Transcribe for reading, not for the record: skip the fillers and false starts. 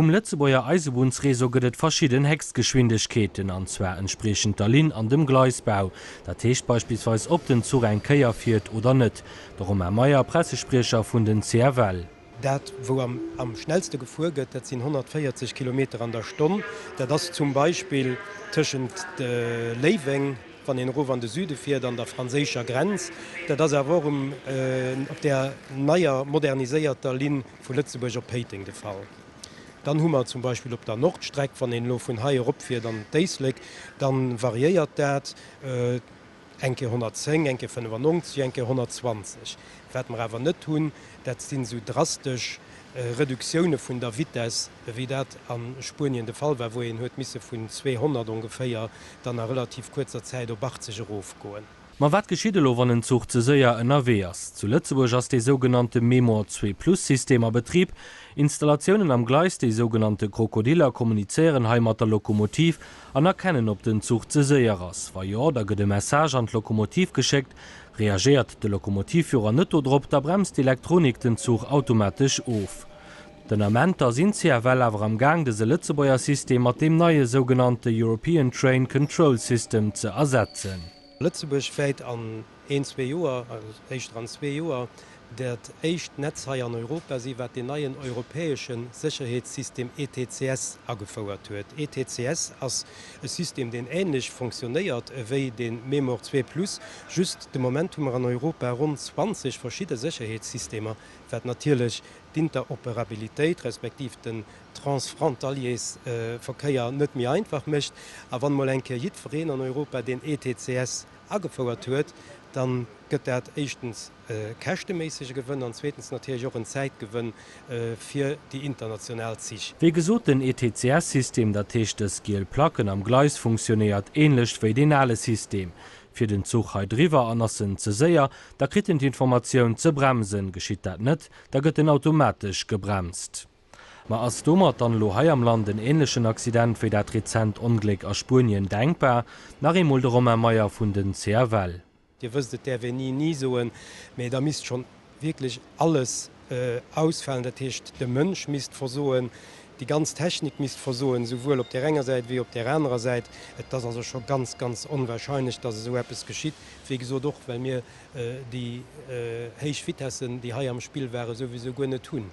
Letzebauer Eisenbahnsreso gëtt verschieden Hexgeschwindigkeiten, anzwer entsprechend der Lin an dem Gleisbau. Dat heescht beispielsweise ob den Zug ein Käier fiiert oder net. Darum Herr Meier Pressesprecher vun den CRL. Dat wo am schnellste Gefuhr gëtt, dat sind 140 km an der Stunde, dat das zum Beispiel tschent de Leiweng van den Rover an de Süde fir an der franzécher Grenz, dat das warum op der naier moderniséierter Lin vu Lützeburger Peting de Fall. Dann hummer zum Beispiel op der Nordstreck van den Lo vun Haiier opfir dann Deisleg, dann variiert dat enke 110, enke 95, enke 120. Man awer net tun, dat sind so drastisch Reduktionune vun der Vitesse, wie dat an Spurien de Fall war, wo en huet misse vun 200 ungefähr dann a relativ kurzer Zeit op 80 Rof goen. Ma wat geschiedelo wann den Zug ze séier ënner ass. Zu Lützeburg ass de sogenannte Memo 2+-Systemer Betrieb, Installationen am Gleis die sogenannte Krokodiler kommunizieren heimat der Lokomotiv anerkennen op den Zug ze séier ass. War ja, da gët de Message an d Lokomotiv gescheckt, reagiert de Lokomotivführer net odrop, da bremst die Elektronik den Zug automatisch auf. Den Amenter sind CRL awer am Gang dese Lützebauer System mat dem neue sogenannte European Train Control System ze ersetzen. Lützeburg fäit an 1-2 Joer an 2 Joer dat echt Netzhai an Europa si wat den neien europäesschen Sicherheitssystem ETCS agefauerert huet. ETCS ass e System den ähnlich funktionéiert ewéi den Memo 2+, just de Momentum an Europa rund 20 verschiedene Sicherheitssystemer wat natierlech d'Interoperabilitéit respektiv den transfrontaliers Verkeier net mir einfach mecht, a wann mal enke jiet Vereen an Europa den ETCS agefauerert huet, dann gëtt dat echtens kächtemäßig gewënn an zweitens natürlich auch en Zeitgewënn fir die international sich. Wie gesot den ETCS-System dat techt des Giel-Placken am Gleis funktioniert ähnlich wie den alle System. Für den Zug River andersen ze séier, da krit die Information ze bremsen, geschieht dat net, da gëtt den automatisch gebremst. Ma ass dummer dann lo hai am Land den ähnlichen Accident fir dat Rezent Unglück a Spurien denkbar, nach im Mulderomer Meier vun den CRL. Ihr wüsstet der wenn nie soen, méi da misst schon wirklich alles ausfallen, dat hecht de Mënsch misst versoen, die ganz Technik misst versoen, sowohl op der enger Seite wie op der anderen Seite. Das also schon ganz unwahrscheinlich, dass so etwas geschieht. Wie so doch, weil mir die Heichwitessen, die hai am Spiel wäre, sowieso gonne tun.